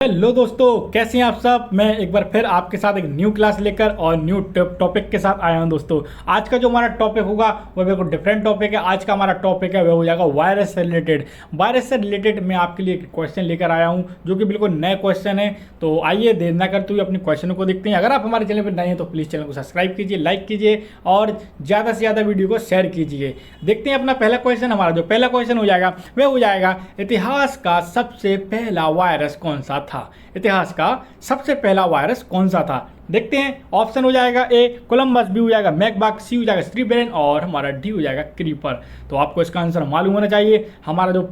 Hello दोस्तों, कैसे हैं आप सब। मैं एक बार फिर आपके साथ एक न्यू क्लास लेकर और न्यू टॉपिक के साथ आया हूं। दोस्तों आज का जो हमारा टॉपिक होगा वो बिल्कुल डिफरेंट टॉपिक है। आज का हमारा टॉपिक है वह हो जाएगा वायरस से रिलेटेड। वायरस से रिलेटेड मैं आपके लिए एक क्वेश्चन लेकर आया हूं जो कि बिल्कुल नए क्वेश्चन है। तो आइए देर ना करते हुए अपने क्वेश्चन को देखते हैं। अगर आप हमारे चैनल पर नए हैं तो प्लीज़ चैनल को सब्सक्राइब कीजिए, लाइक कीजिए और ज़्यादा से ज़्यादा वीडियो को शेयर कीजिए। देखते हैं अपना पहला क्वेश्चन। हमारा जो पहला क्वेश्चन हो जाएगा वह हो जाएगा इतिहास का सबसे पहला वायरस कौन सा था। इतिहास का सबसे पहला वायरस कौन सा था। देखते हैं। ऑप्शन हो जाएगा ए कोलंबस, बी हो जाएगा मैकबाक, सी हो जाएगा स्ट्रीबेरन और हमारा डी हो जाएगा क्रीपर। तो आपको इसका आंसर मालूम होना चाहिए। हमारा जो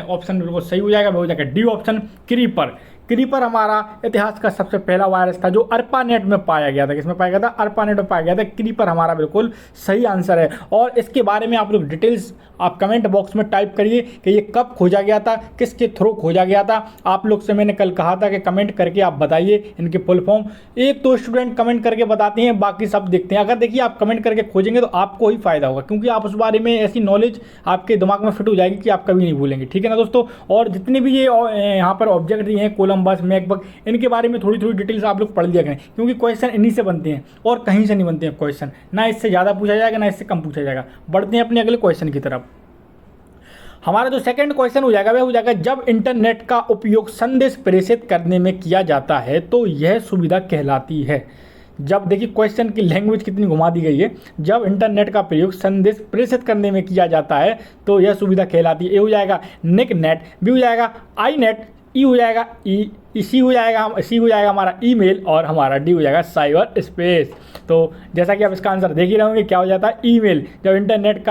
ऑप्शन बिल्कुल सही हो जाएगा वो हो जाएगा डी ऑप्शन क्रीपर। क्रीपर हमारा इतिहास का सबसे पहला वायरस था जो अर्पानेट में पाया गया था। किसमें पाया गया था? अर्पानेट में पाया गया था। क्रीपर हमारा बिल्कुल सही आंसर है। और इसके बारे में आप लोग डिटेल्स आप कमेंट बॉक्स में टाइप करिए कि ये कब खोजा गया था, किसके थ्रू खोजा गया था। आप लोग से मैंने कल कहा था कि कमेंट करके आप बताइए इनके फुल फॉर्म। एक तो स्टूडेंट कमेंट करके बताते हैं, बाकी सब देखते हैं। अगर देखिए आप कमेंट करके खोजेंगे तो आपको ही फायदा होगा, क्योंकि आप उस बारे में ऐसी नॉलेज आपके दिमाग में फिट हो जाएगी कि आप कभी नहीं भूलेंगे। ठीक है ना दोस्तों। और जितने भी ये यहाँ पर ऑब्जेक्ट दिए हैं कोलंबस, मैकबक, इनके बारे में थोड़ी थोड़ी डिटेल्स आप लोग पढ़ लिया करें, क्योंकि क्वेश्चन इन्हीं से बनते हैं और कहीं से नहीं बनते हैं क्वेश्चन। ना इससे ज़्यादा पूछा जाएगा ना इससे कम पूछा जाएगा। बढ़ते हैं अपने अगले क्वेश्चन की तरफ। हमारा जो सेकंड क्वेश्चन हो जाएगा वह हो जाएगा जब इंटरनेट का उपयोग संदेश प्रेषित करने में किया जाता है तो यह सुविधा कहलाती है। जब देखिए क्वेश्चन की लैंग्वेज कितनी घुमा दी गई है। जब इंटरनेट का प्रयोग संदेश प्रेषित करने में किया जाता है तो यह सुविधा कहलाती है। ए हो जाएगा निक नेट, बी हो जाएगा आई नेट, ई हो जाएगा सी हो जाएगा हमारा ईमेल और हमारा डी हो जाएगा साइबर स्पेस। तो जैसा कि आप इसका आंसर देख ही रहे होंगे, क्या हो जाता है? ईमेल। जब इंटरनेट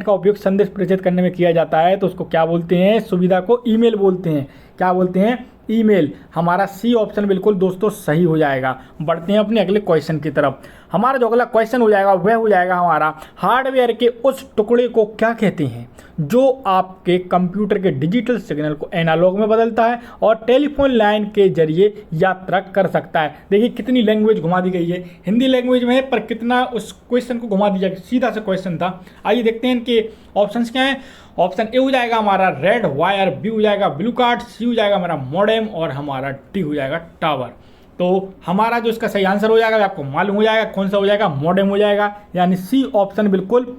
का उपयोग संदेश प्रेषित करने में किया जाता है तो उसको क्या बोलते हैं? सुविधा को ईमेल बोलते हैं। क्या बोलते हैं? ईमेल। हमारा सी ऑप्शन बिल्कुल दोस्तों सही हो जाएगा। बढ़ते हैं अपने अगले क्वेश्चन की तरफ। हमारा जो अगला क्वेश्चन हो जाएगा वह हो जाएगा हमारा हार्डवेयर के उस टुकड़े को क्या कहते हैं जो आपके कंप्यूटर के डिजिटल सिग्नल को एनालॉग में बदलता है और टेलीफोन लाइन के जरिए यात्रा कर सकता है। देखिए कितनी लैंग्वेज घुमा दी गई है। हिंदी लैंग्वेज में है पर कितना उस क्वेश्चन को घुमा दिया। सीधा सा क्वेश्चन था। आइए देखते हैं इनके ऑप्शंस क्या हैं। ऑप्शन ए हो जाएगा हमारा रेड वायर, बी हो जाएगा ब्लू कार्ड, सी हो जाएगा हमारा मॉडेम और हमारा डी हो जाएगा टावर। तो हमारा जो इसका सही आंसर हो जाएगा आपको मालूम हो जाएगा कौन सा हो जाएगा? मॉडेम हो जाएगा, यानी सी ऑप्शन बिल्कुल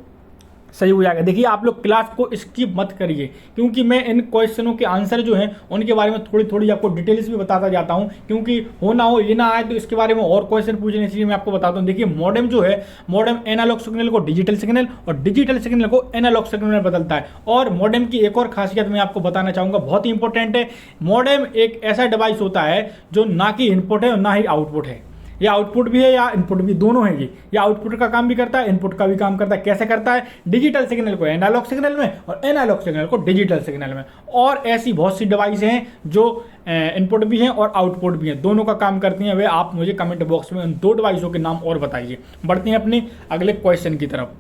सही हो जाएगा। देखिए आप लोग क्लास को स्किप मत करिए, क्योंकि मैं इन क्वेश्चनों के आंसर जो हैं उनके बारे में थोड़ी थोड़ी आपको डिटेल्स भी बताता जाता हूं, क्योंकि हो ना हो ये ना आए तो इसके बारे में और क्वेश्चन पूछने, इसलिए मैं आपको बताता हूं। देखिए मॉडेम जो है, मॉडेम एनालॉग सिग्नल को डिजिटल सिग्नल और डिजिटल सिग्नल को एनालॉग सिग्नल में बदलता है। और मॉडेम की एक और खासियत मैं आपको बताना चाहूँगा, बहुत ही इंपॉर्टेंट है। मॉडेम एक ऐसा डिवाइस होता है जो ना कि इनपुट है और ना ही आउटपुट है। या आउटपुट भी है या इनपुट भी, दोनों है ये। या आउटपुट का काम भी करता है, इनपुट का भी काम करता है। कैसे करता है? डिजिटल सिग्नल को एनालॉग सिग्नल में और एनालॉग सिग्नल को डिजिटल सिग्नल में। और ऐसी बहुत सी डिवाइस हैं जो इनपुट भी हैं और आउटपुट भी हैं, दोनों का काम करती हैं। वे आप मुझे कमेंट बॉक्स में उन दो डिवाइसों के नाम और बताइए। बढ़ते हैं अपने अगले क्वेश्चन की तरफ।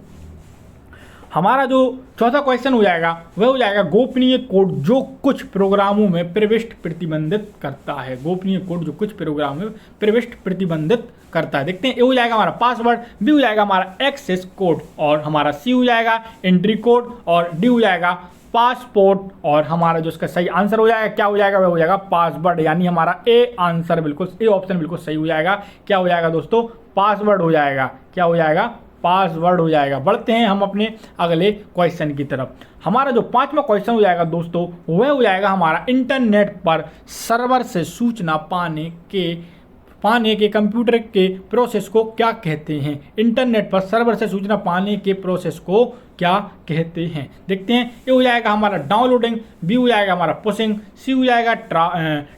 हमारा जो चौथा क्वेश्चन हो जाएगा वह हो जाएगा गोपनीय कोड जो कुछ प्रोग्रामों में प्रविष्टि प्रतिबंधित करता है। गोपनीय कोड जो कुछ प्रोग्राम में प्रविष्टि प्रतिबंधित करता है। देखते हैं। ए हो जाएगा हमारा पासवर्ड, बी हो जाएगा हमारा एक्सेस कोड और हमारा सी हो जाएगा एंट्री कोड और डी हो जाएगा पासपोर्ट। और हमारा जो इसका सही आंसर हो जाएगा क्या हो जाएगा? वह हो जाएगा पासवर्ड, यानी हमारा ए आंसर बिल्कुल, ए ऑप्शन बिल्कुल सही हो जाएगा। क्या हो जाएगा दोस्तों? पासवर्ड हो जाएगा। क्या हो जाएगा? पासवर्ड हो जाएगा। बढ़ते हैं हम अपने अगले क्वेश्चन की तरफ। हमारा जो पांचवा क्वेश्चन हो जाएगा दोस्तों वह हो जाएगा हमारा इंटरनेट पर सर्वर से सूचना पाने के कंप्यूटर के प्रोसेस को क्या कहते हैं? इंटरनेट पर सर्वर से सूचना पाने के प्रोसेस को क्या कहते हैं? देखते हैं। ये हो जाएगा हमारा डाउनलोडिंग, बी हो जाएगा हमारा पुशिंग, सी हो जाएगा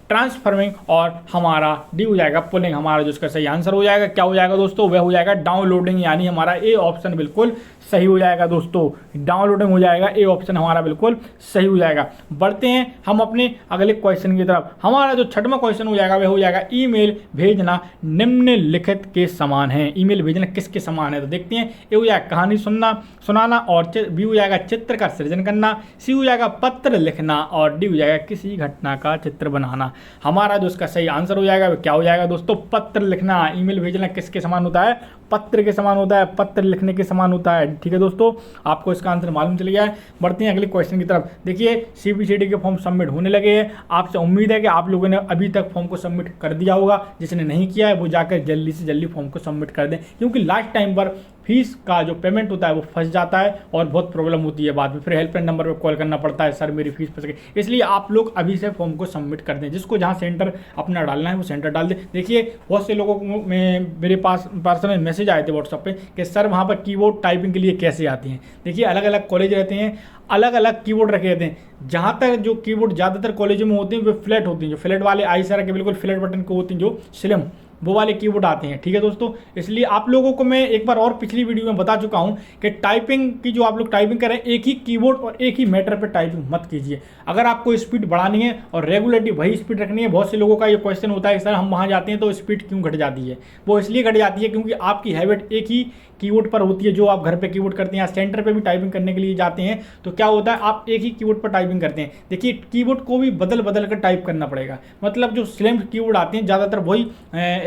ट्रांसफर्मिंग और हमारा डी हो जाएगा पुलिंग। हमारा जो इसका सही आंसर हो जाएगा क्या हो जाएगा दोस्तों? वह हो जाएगा डाउनलोडिंग, यानी हमारा ए ऑप्शन बिल्कुल सही हो जाएगा दोस्तों। डाउनलोडिंग हो जाएगा, ए ऑप्शन हमारा बिल्कुल सही हो जाएगा। बढ़ते हैं हम अपने अगले क्वेश्चन की तरफ। हमारा जो छठवां क्वेश्चन हो जाएगा वह हो जाएगा ईमेल भेजना निम्नलिखित के समान है। ईमेल भेजना किसके समान है? तो देखते हैं। ये हो जाएगा कहानी सुनाना और बी हो जाएगा चित्र का सृजन करना, सी हो जाएगा पत्र लिखना और डी हो जाएगा किसी घटना का चित्र बनाना। हमारा जो इसका सही आंसर हो जाएगा वो क्या हो जाएगा दोस्तों, पत्र लिखना। ईमेल भेजना किसके समान होता है, पत्र के समान होता है, पत्र लिखने के समान होता है। ठीक है दोस्तों, आपको इसका आंसर मालूम चल गया है। बढ़ते हैं अगले क्वेश्चन की तरफ। देखिए CBCD के फॉर्म सबमिट होने लगे हैं। आपसे उम्मीद है कि आप लोगों ने अभी तक फॉर्म को सबमिट कर दिया होगा। जिसने नहीं किया है वो जाकर जल्दी से जल्दी फॉर्म को सबमिट कर दें, क्योंकि लास्ट टाइम पर फीस का जो पेमेंट होता है वो फंस जाता है और बहुत प्रॉब्लम होती है बाद में, फिर हेल्पलाइन नंबर पर कॉल करना पड़ता है, सर मेरी फीस फंस गई। इसलिए आप लोग अभी से फॉर्म को सबमिट कर दें। जिसको जहाँ सेंटर अपना डालना है वो सेंटर डाल दें। देखिए बहुत से लोगों में मेरे पास पर्सनल मैसेज आए थे व्हाट्सएप पे कि सर वहाँ पर कीबोर्ड टाइपिंग के लिए कैसे आती हैं। देखिए अलग अलग कॉलेज रहते हैं, अलग अलग कीबोर्ड रखे रहते हैं। जहाँ तक जो कीबोर्ड ज़्यादातर कॉलेजों में होते हैं वो फ्लैट होती हैं, जो फ्लैट वाले आईसर के बिल्कुल फ्लैट बटन के होती हैं, जो स्लिम वो वाले कीबोर्ड आते हैं। ठीक है दोस्तों, इसलिए आप लोगों को मैं एक बार और पिछली वीडियो में बता चुका हूं कि टाइपिंग की जो आप लोग टाइपिंग करें, एक ही कीबोर्ड और एक ही मैटर पे टाइपिंग मत कीजिए। अगर आपको स्पीड बढ़ानी है और रेगुलरली वही स्पीड रखनी है, बहुत से लोगों का ये क्वेश्चन होता है सर हम वहाँ जाते हैं तो स्पीड क्यों घट जाती है। वो इसलिए घट जाती है क्योंकि आपकी हैबिट एक ही कीबोर्ड पर होती है। जो आप घर पे कीबोर्ड करते हैं या सेंटर पे भी टाइपिंग करने के लिए जाते हैं तो क्या होता है, आप एक ही कीबोर्ड पर टाइपिंग करते हैं। देखिए कीबोर्ड को भी बदल बदल कर टाइप करना पड़ेगा। मतलब जो स्लिम कीबोर्ड आते हैं ज़्यादातर वही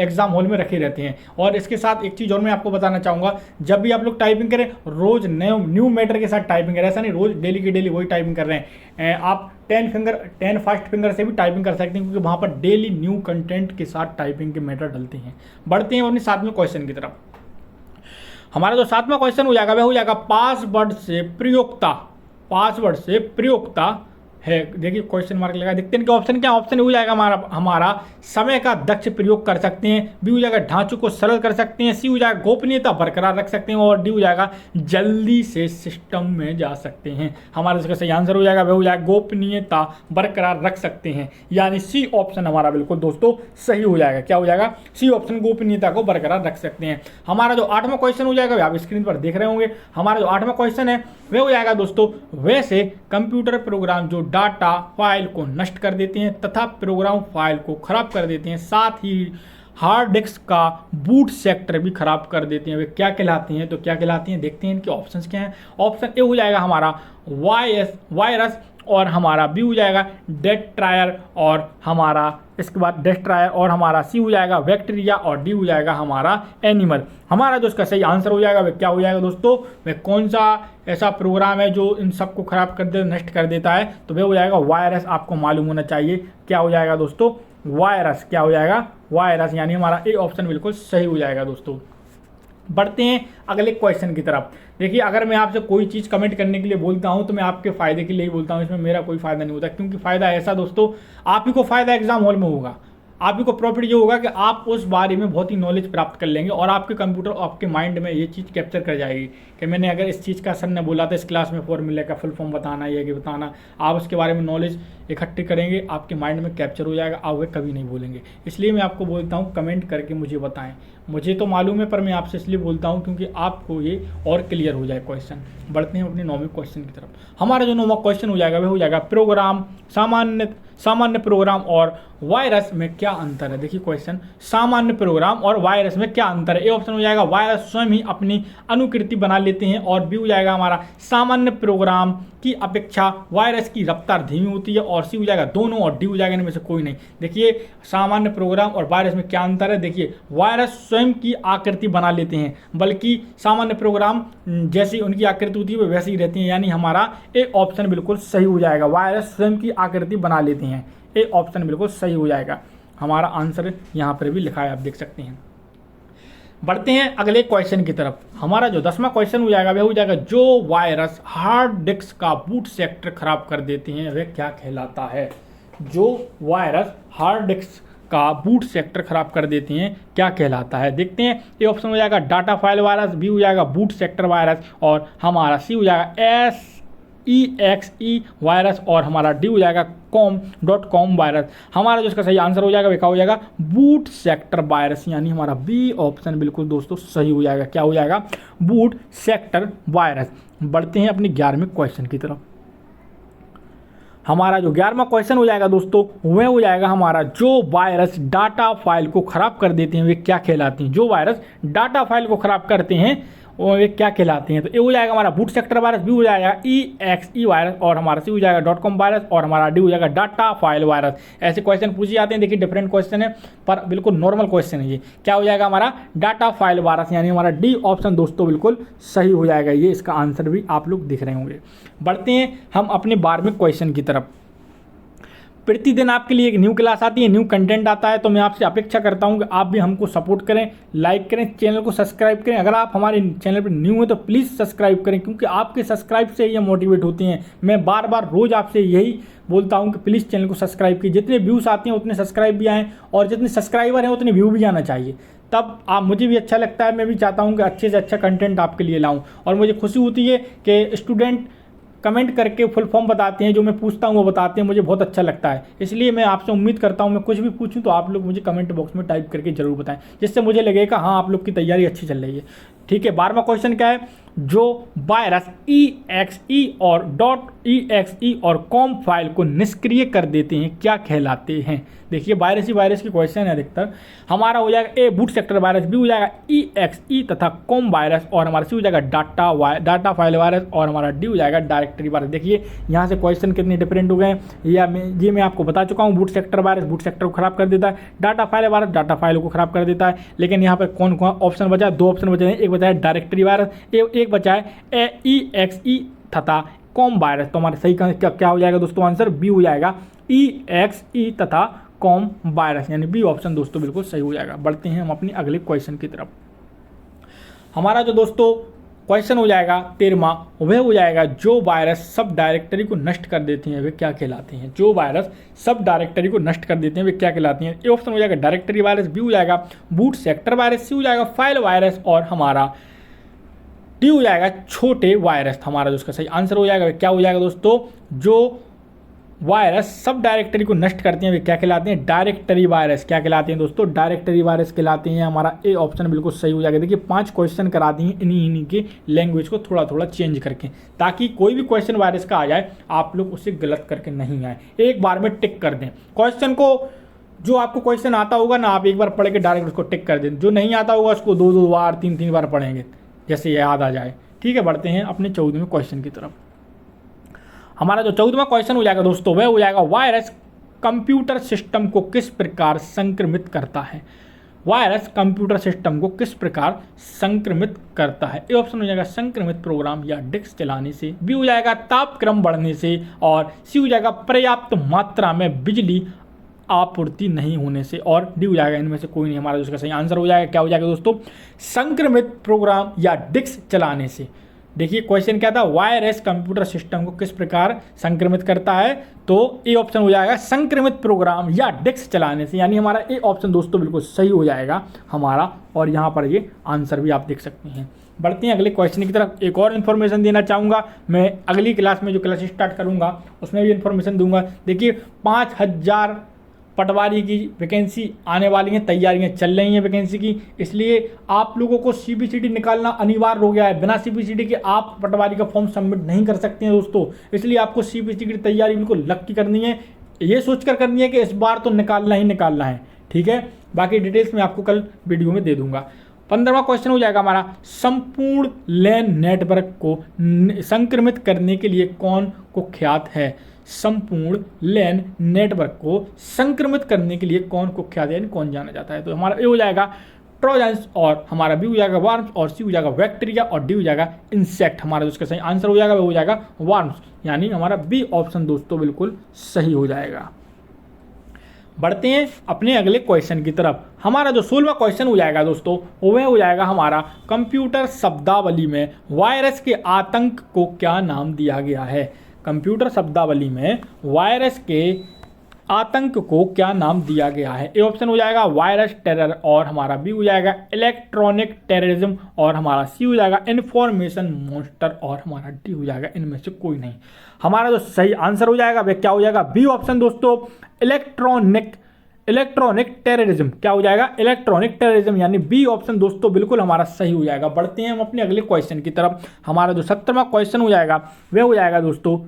एग्जाम हॉल में रखे रहते हैं। और इसके साथ एक चीज़ और मैं आपको बताना चाहूँगा, जब भी आप लोग टाइपिंग करें रोज़ न्यू मैटर के साथ टाइपिंग करें। ऐसा नहीं रोज़ डेली की डेली वही टाइपिंग कर रहे हैं। आप 10 फास्ट फिंगर से भी टाइपिंग कर सकते हैं, क्योंकि वहाँ पर डेली न्यू कंटेंट के साथ टाइपिंग के मैटर डलते हैं। बढ़ते हैं अपने 7वें क्वेश्चन की तरफ। हमारा जो 7वां क्वेश्चन हो जाएगा वह हो जाएगा पासवर्ड से प्रयोक्ता। पासवर्ड से प्रयोक्ता है। देखिए क्वेश्चन मार्क लगा, देखते हैं कि ऑप्शन क्या। ऑप्शन हो जाएगा हमारा समय का दक्ष प्रयोग कर सकते हैं, बी हो जाएगा ढांचों को सरल कर सकते हैं, सी हो जाएगा गोपनीयता बरकरार रख सकते हैं और डी हो जाएगा जल्दी से सिस्टम में जा सकते हैं। हमारा इसका सही आंसर हो जाएगा वह हो जाएगा गोपनीयता बरकरार रख सकते हैं, यानी सी ऑप्शन हमारा बिल्कुल दोस्तों सही हो जाएगा। क्या हो जाएगा, सी ऑप्शन गोपनीयता को बरकरार रख सकते हैं। हमारा जो 8वां क्वेश्चन हो जाएगा आप स्क्रीन पर देख रहे होंगे। हमारा जो 8वां क्वेश्चन है वह हो जाएगा दोस्तों, वैसे कंप्यूटर प्रोग्राम जो डाटा फाइल को नष्ट कर देते हैं तथा प्रोग्राम फाइल को खराब कर देते हैं, साथ ही हार्ड डिस्क का बूट सेक्टर भी खराब कर देते हैं, वे क्या कहलाते हैं। तो क्या कहलाते हैं देखते हैं इनके ऑप्शंस क्या हैं। ऑप्शन ए हो जाएगा हमारा वायरस और हमारा बी हो जाएगा डेस्ट्रॉयर और हमारा इसके बाद डेस्ट्रॉयर और हमारा सी हो जाएगा बैक्टीरिया और डी हो जाएगा हमारा एनिमल। हमारा जो इसका सही आंसर हो जाएगा वह क्या हो जाएगा दोस्तों, वह कौन सा ऐसा प्रोग्राम है जो इन सबको खराब कर दे नष्ट कर देता है, तो वह हो जाएगा वायरस। आपको मालूम होना चाहिए क्या हो जाएगा दोस्तों, वायरस। क्या हो जाएगा, वायरस, यानी हमारा ए ऑप्शन बिल्कुल सही हो जाएगा दोस्तों। बढ़ते हैं अगले क्वेश्चन की तरफ। देखिए अगर मैं आपसे कोई चीज़ कमेंट करने के लिए बोलता हूं तो मैं आपके फ़ायदे के लिए ही बोलता हूं, इसमें मेरा कोई फ़ायदा नहीं होता। क्योंकि फ़ायदा ऐसा दोस्तों, आप ही को फ़ायदा एग्जाम हॉल में होगा। आप ही को प्रॉफिट ये होगा कि आप उस बारे में बहुत ही नॉलेज प्राप्त कर लेंगे और आपके कंप्यूटर आपके माइंड में ये चीज़ कैप्चर कर जाएगी कि मैंने अगर इस चीज़ का सर ने बोला था इस क्लास में फॉर्मूले का फुल फॉर्म बताना, ये कि बताना, आप उसके बारे में नॉलेज इकट्ठी करेंगे, आपके माइंड में कैप्चर हो जाएगा, आप वे कभी नहीं भूलेंगे। इसलिए मैं आपको बोलता हूँ कमेंट करके मुझे बताएं। मुझे तो मालूम है पर मैं आपसे इसलिए बोलता हूँ क्योंकि आपको ये और क्लियर हो जाए क्वेश्चन। बढ़ते हैं अपने 9वें क्वेश्चन की तरफ। हमारा जो 9वां क्वेश्चन हो जाएगा वह हो जाएगा प्रोग्राम सामान्य प्रोग्राम और वायरस में क्या अंतर है। देखिए क्वेश्चन, सामान्य प्रोग्राम और वायरस में क्या अंतर है। ए ऑप्शन हो जाएगा वायरस स्वयं ही अपनी अनुकृति बना लेते हैं और बी हो जाएगा हमारा सामान्य प्रोग्राम की अपेक्षा वायरस की रफ्तार धीमी होती है और सी हो जाएगा दोनों और डी हो जाएगा इनमें से कोई नहीं। देखिए सामान्य प्रोग्राम और वायरस में क्या अंतर है। देखिए वायरस स्वयं की आकृति बना लेते हैं, बल्कि सामान्य प्रोग्राम जैसी उनकी आकृति होती है वो वैसी ही रहती है, यानी हमारा ए ऑप्शन बिल्कुल सही हो जाएगा। वायरस स्वयं की आकृति बना लेते हैं, ए ऑप्शन बिल्कुल सही हो जाएगा। हमारा आंसर यहाँ पर भी लिखा है, आप देख सकते हैं। बढ़ते हैं अगले क्वेश्चन की तरफ। हमारा जो 10वां क्वेश्चन हो जाएगा वह हो जाएगा जो वायरस हार्ड डिस्क का बूट सेक्टर खराब कर देते हैं वह क्या कहलाता है। जो वायरस हार्ड डिस्क का बूट सेक्टर खराब कर देते हैं क्या कहलाता है, देखते हैं। ए ऑप्शन हो जाएगा डाटा फाइल वायरस, बी हो जाएगा बूट सेक्टर वायरस और हमारा सी हो जाएगा EXE वायरस और हमारा डी हो जाएगा com वायरस। हमारा जो इसका सही आंसर हो जाएगा वह क्या हो जाएगा, बूट सेक्टर वायरस, यानी हमारा बी ऑप्शन बिल्कुल दोस्तों सही हो जाएगा। क्या हो जाएगा, बूट सेक्टर वायरस। बढ़ते हैं अपने 11वें क्वेश्चन की तरफ। हमारा जो 11वां क्वेश्चन हो जाएगा दोस्तों वह हो जाएगा हमारा जो वायरस डाटा फाइल को खराब कर देते हैं वे क्या कहलाते हैं। जो वायरस डाटा फाइल को खराब करते हैं वो ये क्या कहलाते हैं? तो ए हो जाएगा हमारा बूट सेक्टर वायरस, बी हो जाएगा EXE वायरस और हमारा सी हो जाएगा .com वायरस और हमारा डी हो जाएगा डाटा फाइल वायरस। ऐसे क्वेश्चन पूछे जाते हैं। देखिए डिफरेंट क्वेश्चन है पर बिल्कुल नॉर्मल क्वेश्चन है ये। क्या हो जाएगा हमारा डाटा फाइल वायरस, यानी हमारा डी ऑप्शन दोस्तों बिल्कुल सही हो जाएगा। ये इसका आंसर भी आप लोग दिख रहे होंगे। बढ़ते हैं हम अपने 12वें क्वेश्चन की तरफ। प्रतिदिन आपके लिए एक न्यू क्लास आती है, न्यू कंटेंट आता है, तो मैं आपसे अपेक्षा करता हूं कि आप भी हमको सपोर्ट करें, लाइक करें, चैनल को सब्सक्राइब करें। अगर आप हमारे चैनल पर न्यू हैं तो प्लीज़ सब्सक्राइब करें, क्योंकि आपके सब्सक्राइब से ये मोटिवेट होती हैं। मैं बार बार रोज़ आपसे यही बोलता हूं कि प्लीज़ चैनल को सब्सक्राइब कीजिए। जितने व्यूज़ आते हैं उतने सब्सक्राइब भी आएँ और जितने सब्सक्राइबर हैं उतने व्यू भी आना चाहिए। तब आप मुझे भी अच्छा लगता है, मैं भी चाहता हूँ कि अच्छे से अच्छा कंटेंट आपके लिए लाऊँ। और मुझे खुशी होती है कि स्टूडेंट कमेंट करके फुल फॉर्म बताते हैं, जो मैं पूछता हूँ वो बताते हैं, मुझे बहुत अच्छा लगता है। इसलिए मैं आपसे उम्मीद करता हूँ मैं कुछ भी पूछूं तो आप लोग मुझे कमेंट बॉक्स में टाइप करके जरूर बताएं, जिससे मुझे लगेगा हाँ आप लोग की तैयारी अच्छी चल रही है। ठीक है, 12वां क्वेश्चन क्या है? जो वायरस EXE और .exe और .com फाइल को निष्क्रिय कर देते हैं क्या कहलाते हैं? देखिए वायरस ही वायरस की क्वेश्चन है अधिकतर। हमारा हो जाएगा ए बूट सेक्टर वायरस, बी हो जाएगा EXE तथा .com वायरस और हमारा सी हो जाएगा डाटा फाइल वायरस और हमारा डी हो जाएगा डायरेक्टरी वायरस। देखिए यहाँ से क्वेश्चन कितने डिफरेंट हो गए हैं, ये मैं आपको बता चुका हूँ। Boot sector virus boot sector को खराब कर देता है, data file virus data file को खराब कर देता है। लेकिन यहाँ पर कौन कौन ऑप्शन बचा है? 2 ऑप्शन बचे हैं। एक बचा है डायरेक्टरी वायरस, एक बचा है EXE तथा .com वायरस। तो हमारा सही क्या हो जाएगा दोस्तों? आंसर बी हो जाएगा EXE तथा .com वायरस, यानी बी ऑप्शन दोस्तों बिल्कुल सही हो जाएगा। बढ़ते हैं हम अपने अगले क्वेश्चन की तरफ। हमारा जो दोस्तों क्वेश्चन हो जाएगा 13वां, वह हो जाएगा जो वायरस सब डायरेक्टरी को नष्ट कर देते हैं वे क्या कहलाते हैं? जो वायरस सब डायरेक्टरी को नष्ट कर देते हैं वे क्या कहलाते हैं? ए ऑप्शन हो जाएगा डायरेक्टरी वायरस, बी हो जाएगा बूट सेक्टर वायरस, सी हो जाएगा फाइल वायरस और हमारा डी हो जाएगा छोटे वायरस। हमारा जो उसका सही आंसर हो जाएगा क्या हो जाएगा दोस्तों? जो वायरस सब डायरेक्टरी को नष्ट करते हैं वे क्या कहलाते हैं? Directory virus. क्या कहलाते हैं दोस्तों? डायरेक्टरी वायरस कहलाते हैं। हमारा ए ऑप्शन बिल्कुल सही हो जाएगा। देखिए 5 क्वेश्चन करा दिए इन्हीं के लैंग्वेज को थोड़ा थोड़ा चेंज करके, ताकि कोई भी क्वेश्चन वायरस का आ जाए आप लोग उसे गलत करके नहीं आए, एक बार में टिक कर दें क्वेश्चन को। जो आपको क्वेश्चन आता होगा ना, आप एक बार पढ़ के डायरेक्ट उसको टिक कर दें। जो नहीं आता होगा उसको 2-2 बार 3-3 बार पढ़ेंगे, जैसे याद आ जाए। ठीक है, बढ़ते हैं अपने 14वें क्वेश्चन की तरफ। हमारा जो 14वां क्वेश्चन हो जाएगा दोस्तों वह हो जाएगा वायरस कंप्यूटर सिस्टम को किस प्रकार संक्रमित करता है? वायरस कंप्यूटर सिस्टम को किस प्रकार संक्रमित करता है? ए ऑप्शन हो जाएगा संक्रमित प्रोग्राम या डिस्क चलाने से, बी हो जाएगा तापक्रम बढ़ने से और सी हो जाएगा पर्याप्त मात्रा में बिजली आपूर्ति नहीं होने से और डी हो जाएगा इनमें से कोई नहीं। हमारा जो इसका सही आंसर हो जाएगा क्या हो जाएगा दोस्तों? संक्रमित प्रोग्राम या डिस्क चलाने से। देखिए क्वेश्चन क्या था? वायरस कंप्यूटर सिस्टम को किस प्रकार संक्रमित करता है? तो ए ऑप्शन हो जाएगा संक्रमित प्रोग्राम या डिस्क चलाने से, यानी हमारा ए ऑप्शन दोस्तों बिल्कुल सही हो जाएगा हमारा। और यहाँ पर ये आंसर भी आप देख सकते हैं। बढ़ते हैं अगले क्वेश्चन की तरफ। एक और इन्फॉर्मेशन देना चाहूँगा, मैं अगली क्लास में जो क्लास स्टार्ट करूँगा उसमें भी इन्फॉर्मेशन दूंगा। देखिए 5000 पटवारी की वैकेंसी आने वाली हैं, तैयारियां चल रही हैं वैकेंसी की, इसलिए आप लोगों को CBCD निकालना अनिवार्य हो गया है। बिना CBCD के आप पटवारी का फॉर्म सबमिट नहीं कर सकते हैं दोस्तों, इसलिए आपको CBCD की तैयारी बिल्कुल लग की करनी है। ये सोचकर करनी है कि इस बार तो निकालना ही निकालना है। ठीक है, बाकी डिटेल्स मैं आपको कल वीडियो में दे दूंगा। 15वां क्वेश्चन हो जाएगा हमारा संपूर्ण लैन नेटवर्क को संक्रमित करने के लिए कौन कुख्यात है? संपूर्ण लैन नेटवर्क को संक्रमित करने के लिए कौन कुख्यात है, कौन जाना जाता है? तो हमारा ए हो जाएगा ट्रोजन्स और हमारा बी हो जाएगा वार्म्स और सी हो जाएगा बैक्टीरिया और डी हो जाएगा इंसेक्ट। हमारा जो इसका सही आंसर हो जाएगा वो हो जाएगा वार्म्स, यानी हमारा बी ऑप्शन दोस्तों बिल्कुल सही हो जाएगा। बढ़ते हैं अपने अगले क्वेश्चन की तरफ। हमारा जो 16वां क्वेश्चन हो जाएगा दोस्तों वह हो जाएगा हमारा कंप्यूटर शब्दावली में वायरस के आतंक को क्या नाम दिया गया है? कंप्यूटर शब्दावली में वायरस के आतंक को क्या नाम दिया गया है? ए ऑप्शन हो जाएगा वायरस टेरर और हमारा बी हो जाएगा इलेक्ट्रॉनिक टेररिज्म और हमारा सी हो जाएगा इन्फॉर्मेशन मॉन्स्टर और हमारा डी हो जाएगा इनमें से कोई नहीं। हमारा जो सही आंसर हो जाएगा वह क्या हो जाएगा? बी ऑप्शन दोस्तों इलेक्ट्रॉनिक टेररिज्म। क्या हो जाएगा? इलेक्ट्रॉनिक टेररिज्म, यानी बी ऑप्शन दोस्तों बिल्कुल हमारा सही हो जाएगा। बढ़ते हैं हम अपने अगले क्वेश्चन की तरफ। हमारा जो 17वां क्वेश्चन हो जाएगा वह हो जाएगा दोस्तों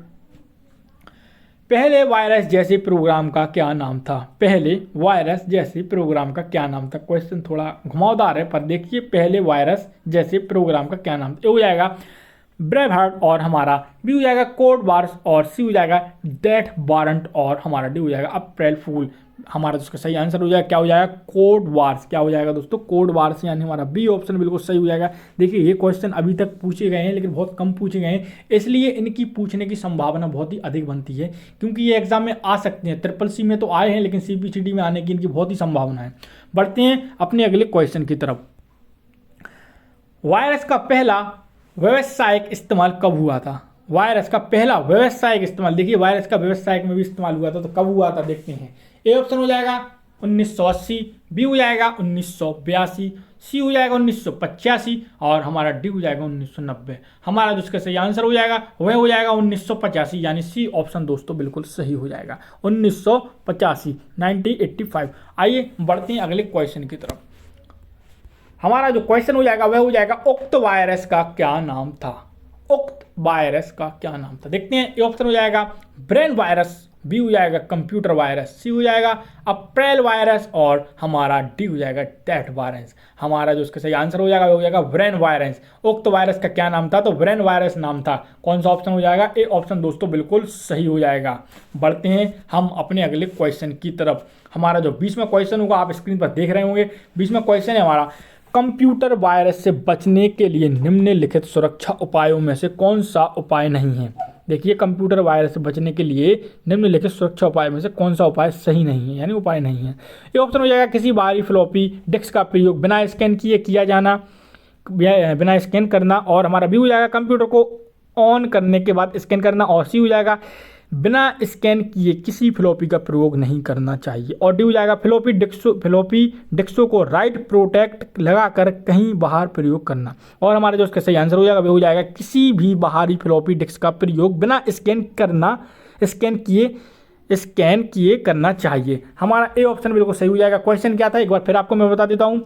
पहले वायरस जैसे प्रोग्राम का क्या नाम था? पहले वायरस जैसे प्रोग्राम का क्या नाम था? क्वेश्चन थोड़ा घुमावदार है, पर देखिए पहले वायरस जैसे प्रोग्राम का क्या नाम था? ये हो जाएगा ब्रेव हार्ट, और हमारा बी हो जाएगा कोड वार्स, और सी हो जाएगा डेथ वारंट, और हमारा डी हो जाएगा अप्रैल फूल। हमारा जिसका सही आंसर हो जाएगा क्या हो जाएगा? Code wars. क्या हो जाएगा दोस्तों? कोड वार्स, यानी हमारा बी ऑप्शन बिल्कुल सही हो जाएगा। देखिए ये क्वेश्चन अभी तक पूछे गए हैं लेकिन बहुत कम पूछे गए हैं, इसलिए इनकी पूछने की संभावना बहुत ही अधिक बनती है, क्योंकि ये एग्जाम में आ सकते हैं। ट्रिपल सी में तो आए हैं लेकिन CBCD में आने की इनकी बहुत ही संभावना है। बढ़ते हैं अपने अगले क्वेश्चन की तरफ। वायरस का पहला व्यावसायिक इस्तेमाल कब हुआ था? वायरस का पहला व्यावसायिक इस्तेमाल, देखिए वायरस का व्यावसायिक में भी इस्तेमाल हुआ था, तो कब हुआ था देखते हैं। ए ऑप्शन हो जाएगा 1980, बी हो जाएगा 1982, सी हो जाएगा 1985, और हमारा डी हो जाएगा 1990। हमारा जो इसका सही आंसर हो जाएगा वह हो जाएगा 1985, यानी सी ऑप्शन दोस्तों बिल्कुल सही हो जाएगा। 1985, 1985। आइए बढ़ते हैं अगले क्वेश्चन की तरफ। हमारा जो क्वेश्चन हो जाएगा वह हो जाएगा उक्त वायरस का क्या नाम था? उक्त वायरस का क्या नाम था? देखते हैं। ए ऑप्शन हो जाएगा ब्रेन वायरस, बी हो जाएगा कंप्यूटर वायरस, सी हो जाएगा अप्रैल वायरस, और हमारा डी हो जाएगा डेथ वायरस। हमारा जो इसका सही आंसर हो जाएगा वो हो जाएगा ब्रेन वायरस। उक्त वायरस का क्या नाम था? तो ब्रेन वायरस नाम था। कौन सा ऑप्शन हो जाएगा? ए ऑप्शन दोस्तों बिल्कुल सही हो जाएगा। बढ़ते हैं हम अपने अगले क्वेश्चन की तरफ। हमारा जो 20वां क्वेश्चन होगा, आप स्क्रीन पर देख रहे होंगे। 20वां क्वेश्चन है हमारा, कंप्यूटर वायरस से बचने के लिए निम्नलिखित सुरक्षा उपायों में से कौन सा उपाय नहीं है? देखिए कंप्यूटर वायरस से बचने के लिए निम्नलिखित सुरक्षा उपाय में से कौन सा उपाय सही नहीं है, यानी उपाय नहीं है। ये ऑप्शन हो जाएगा किसी बाहरी फ्लॉपी डिस्क का प्रयोग बिना स्कैन किए किया जाना, बिना स्कैन करना, और हमारा बी हो जाएगा कंप्यूटर को ऑन करने के बाद स्कैन करना, और सी हो जाएगा बिना स्कैन किए किसी फ्लॉपी का प्रयोग नहीं करना चाहिए, और डी हो जाएगा फ्लॉपी डिस्कों को राइट प्रोटेक्ट लगाकर कहीं बाहर प्रयोग करना। और हमारा जो इसका सही आंसर हो जाएगा वो हो जाएगा किसी भी बाहरी फ्लॉपी डिस्क का प्रयोग बिना स्कैन किए करना चाहिए। हमारा ए ऑप्शन बिल्कुल सही हो जाएगा। क्वेश्चन क्या था एक बार फिर आपको मैं बता देता हूँ।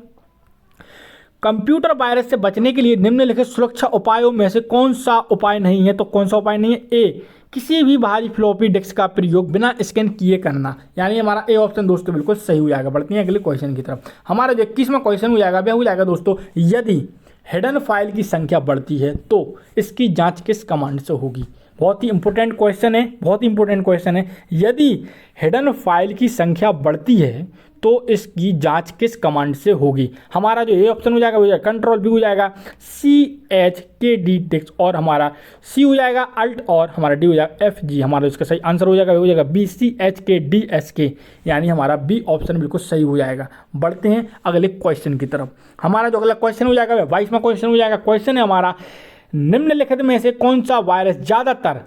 कंप्यूटर वायरस से बचने के लिए निम्नलिखित सुरक्षा उपायों में से कौन सा उपाय नहीं है? तो कौन सा उपाय नहीं है? ए किसी भी बाहरी फ्लॉपी डिस्क का प्रयोग बिना स्कैन किए करना, यानी हमारा ए ऑप्शन दोस्तों बिल्कुल सही हो जाएगा। बढ़ते हैं अगले क्वेश्चन की तरफ। हमारा जो 21वां क्वेश्चन हो जाएगा वह हो जाएगा दोस्तों, यदि हिडन फाइल की संख्या बढ़ती है तो इसकी जांच किस कमांड से होगी? बहुत ही इंपॉर्टेंट क्वेश्चन है, बहुत ही इंपॉर्टेंट क्वेश्चन है। यदि हिडन फाइल की संख्या बढ़ती है तो इसकी जांच किस कमांड से होगी? हमारा जो ये ऑप्शन हो जाएगा वो हो जाएगा कंट्रोल, बी हो जाएगा CHKD टेक्स्ट, और हमारा सी हो जाएगा अल्ट, और हमारा डी हो जाएगा FG। हमारा इसका सही आंसर हो जाएगा वो हो जाएगा BCHKDSK, यानी हमारा बी ऑप्शन बिल्कुल सही हो जाएगा। बढ़ते हैं अगले क्वेश्चन की तरफ। हमारा जो अगला क्वेश्चन हो जाएगा 22वां क्वेश्चन हो जाएगा। क्वेश्चन है हमारा, निम्नलिखित में से कौन सा वायरस ज़्यादातर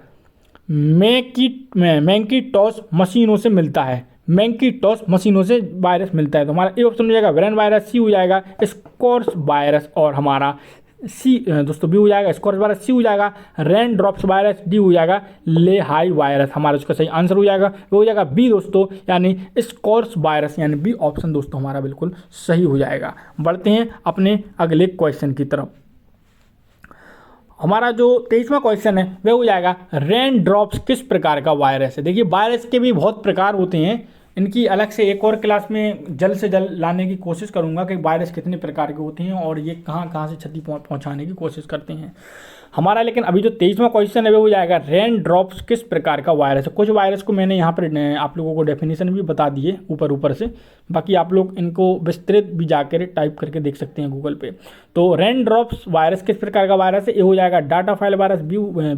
मैकिन्टॉश मशीनों से मिलता है? मैकिन्टॉश मशीनों से वायरस मिलता है। तो हमारा ए ऑप्शन हो जाएगा ब्रेन वायरस, सी हो जाएगा स्कॉर्स वायरस, और हमारा सी दोस्तों बी हो जाएगा स्कॉर्स वायरस, सी हो जाएगा रेन ड्रॉप्स वायरस, डी हो जाएगा लेहाई वायरस। हमारा उसका सही आंसर हो जाएगा वो हो जाएगा बी दोस्तों, यानी स्कॉर्स वायरस, यानी बी ऑप्शन दोस्तों हमारा बिल्कुल सही हो जाएगा। बढ़ते हैं अपने अगले क्वेश्चन की तरफ। हमारा जो 23वां क्वेश्चन है वह हो जाएगा, रेन ड्रॉप्स किस प्रकार का वायरस है? देखिए वायरस के भी बहुत प्रकार होते हैं, इनकी अलग से एक और क्लास में जल्द से जल्द लाने की कोशिश करूंगा कि वायरस कितने प्रकार के होते हैं और ये कहाँ कहाँ से क्षति पहुँचाने की कोशिश करते हैं हमारा। लेकिन अभी जो 23वां क्वेश्चन है वो हो जाएगा, रेन ड्रॉप्स किस प्रकार का वायरस है? कुछ वायरस को मैंने यहाँ पर आप लोगों को डेफिनेशन भी बता दिए ऊपर से, बाकी आप लोग इनको विस्तृत भी जाकर टाइप करके देख सकते हैं गूगल पे। तो रेन ड्रॉप्स वायरस किस प्रकार का वायरस है? ए हो जाएगा डाटा फाइल वायरस, बी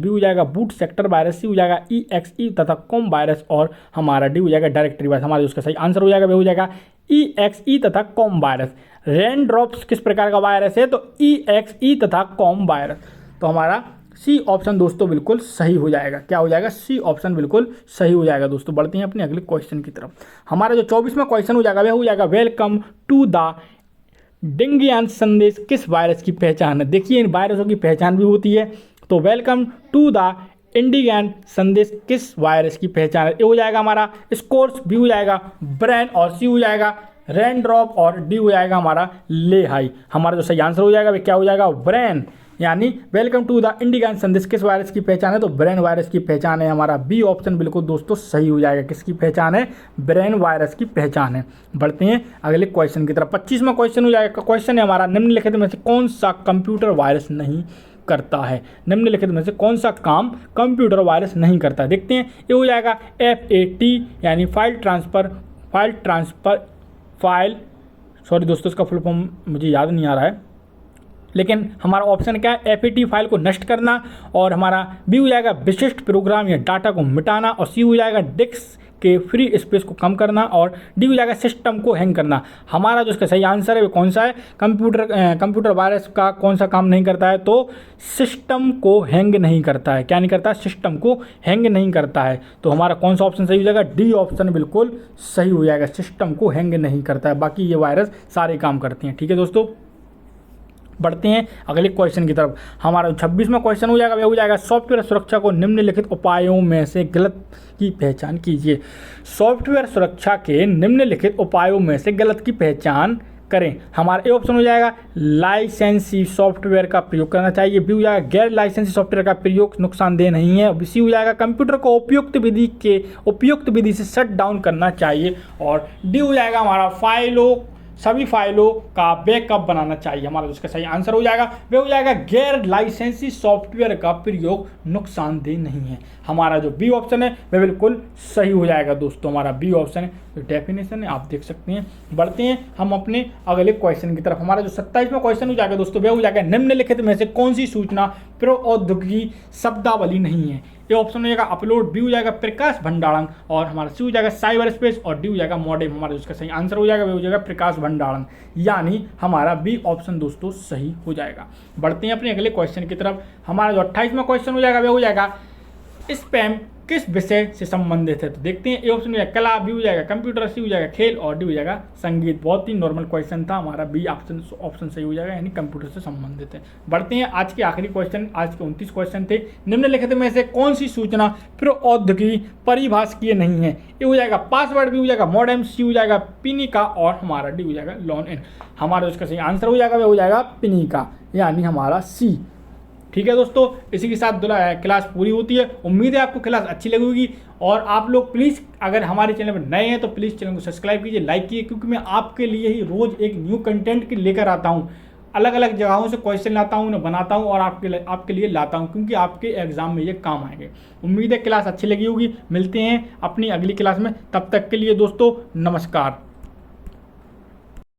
हो जाएगा बूट सेक्टर वायरस, सी हो जाएगा EXE तथा कॉम वायरस, और हमारा डी हो जाएगा डायरेक्टरी वायरस। हमारा उसका सही आंसर हो जाएगा वह हो जाएगा EXE तथा कॉम वायरस। रेन ड्रॉप्स किस प्रकार का वायरस है? तो EXE तथा कॉम वायरस। तो हमारा सी ऑप्शन दोस्तों बिल्कुल सही हो जाएगा। क्या हो जाएगा? सी ऑप्शन बिल्कुल सही हो जाएगा दोस्तों। बढ़ते हैं अपने अगले क्वेश्चन की तरफ। हमारा जो 24वां क्वेश्चन हो जाएगा वह हो जाएगा, वेलकम टू द डेंगियन संदेश किस वायरस की पहचान है? देखिए इन वायरसों की पहचान भी होती है। तो वेलकम टू द इंडिगैन संदेश किस वायरस की पहचान है? ए हो जाएगा हमारा स्कोर्स, बी हो जाएगा ब्रेन, और सी हो जाएगा रेन ड्रॉप, और डी हो जाएगा हमारा लेहाई। हमारा जो सही आंसर हो जाएगा वह क्या हो जाएगा? ब्रेन, यानी वेलकम टू द इंडिगन संदेश। किस वायरस की पहचान है? तो ब्रेन वायरस की पहचान है। हमारा बी ऑप्शन बिल्कुल दोस्तों सही हो जाएगा। किसकी पहचान है? ब्रेन वायरस की पहचान है। बढ़ते हैं अगले क्वेश्चन की तरफ। 25वां क्वेश्चन हो जाएगा। क्वेश्चन है हमारा, निम्नलिखित में से कौन सा कंप्यूटर वायरस नहीं करता है? निम्नलिखित में से कौन सा काम कंप्यूटर वायरस नहीं करता है? देखते हैं। ये हो जाएगा FAT यानी सॉरी दोस्तों इसका फुल फॉर्म मुझे याद नहीं आ रहा है, लेकिन हमारा ऑप्शन क्या है? FAT फाइल को नष्ट करना। और हमारा बी हो जाएगा विशिष्ट प्रोग्राम या डाटा को मिटाना। और सी हो जाएगा डिस्क के फ्री स्पेस को कम करना। और डी हो जाएगा सिस्टम को हैंग करना। हमारा जो इसका सही आंसर है वो कौन सा है? कंप्यूटर वायरस का कौन सा काम नहीं करता है? तो सिस्टम को हैंग नहीं करता है। क्या नहीं करता है? सिस्टम को हैंग नहीं करता है। तो हमारा कौन सा ऑप्शन सही हो जाएगा? डी ऑप्शन बिल्कुल सही हो जाएगा। सिस्टम को हैंग नहीं करता है, बाकी ये वायरस सारे काम करते हैं। ठीक है दोस्तों, बढ़ते हैं अगले क्वेश्चन की तरफ। हमारा 26वां क्वेश्चन हो जाएगा, वह हो जाएगा सॉफ्टवेयर सुरक्षा को निम्नलिखित उपायों में से गलत की पहचान कीजिए। सॉफ्टवेयर सुरक्षा के निम्नलिखित उपायों में से गलत की पहचान करें। हमारा ए ऑप्शन हो जाएगा लाइसेंसी सॉफ्टवेयर का प्रयोग करना चाहिए। बी हो जाएगा गैर लाइसेंसी सॉफ्टवेयर का प्रयोग नुकसानदेह नहीं है। सी हो जाएगा कंप्यूटर को उपयुक्त विधि से शट डाउन करना चाहिए। और डी हो जाएगा हमारा सभी फाइलों का बैकअप बनाना चाहिए। हमारा जिसका सही आंसर हो जाएगा वह हो जाएगा गैर लाइसेंसी सॉफ्टवेयर का प्रयोग नुकसानदेह नहीं है। हमारा जो बी ऑप्शन है वह बिल्कुल सही हो जाएगा दोस्तों। हमारा बी ऑप्शन है, जो डेफिनेशन है आप देख सकते हैं। बढ़ते हैं हम अपने अगले क्वेश्चन की तरफ। हमारा जो 27वां क्वेश्चन हो जाएगा दोस्तों, वह हो जाएगा निम्नलिखित में से कौन सी सूचना प्रौद्योगिकी शब्दावली नहीं है? ये ऑप्शन हो जाएगा अपलोड, बी हो जाएगा प्रकाश भंडारण, और हमारा सी हो जाएगा साइबर स्पेस, और डी हो जाएगा मॉडेम। हमारा जिसका सही आंसर हो जाएगा वह हो जाएगा प्रकाश भंडारण, यानी हमारा बी ऑप्शन दोस्तों सही हो जाएगा। बढ़ते हैं अपने अगले क्वेश्चन की तरफ। हमारा जो 28वां क्वेश्चन हो जाएगा वह हो जाएगा स्पैम किस विषय से संबंधित है? तो देखते हैं। ए ऑप्शन हो जाएगा कला, बी हो जाएगा कंप्यूटर, सी हो जाएगा खेल, और डी हो जाएगा संगीत। बहुत ही नॉर्मल क्वेश्चन था। हमारा बी ऑप्शन सही हो जाएगा, यानी कंप्यूटर से संबंधित है। बढ़ते हैं आज के आखिरी क्वेश्चन। आज के 29 क्वेश्चन थे। निम्नलिखित में से कौन सी सूचना प्रौद्योगिकी परिभाषीय नहीं है? ए हो जाएगा पासवर्ड, बी हो जाएगा मॉडेम, सी हो जाएगा पिनिका, और हमारा डी हो जाएगा लॉन इन। हमारा इसका सही आंसर हो जाएगा वह हो जाएगा पिनिका, यानी हमारा सी। ठीक है दोस्तों, इसी के साथ क्लास पूरी होती है। उम्मीद है आपको क्लास अच्छी लगी होगी। और आप लोग प्लीज़ अगर हमारे चैनल पर नए हैं तो प्लीज़ चैनल को सब्सक्राइब कीजिए, लाइक कीजिए, क्योंकि मैं आपके लिए ही रोज़ एक न्यू कंटेंट लेकर आता हूँ। अलग अलग जगहों से क्वेश्चन लाता हूँ, उन्हें बनाता हूँ और आपके लिए लाता हूँ, क्योंकि आपके एग्जाम में ये काम आएंगे। उम्मीद है क्लास अच्छी लगी होगी। मिलते हैं अपनी अगली क्लास में, तब तक के लिए दोस्तों नमस्कार।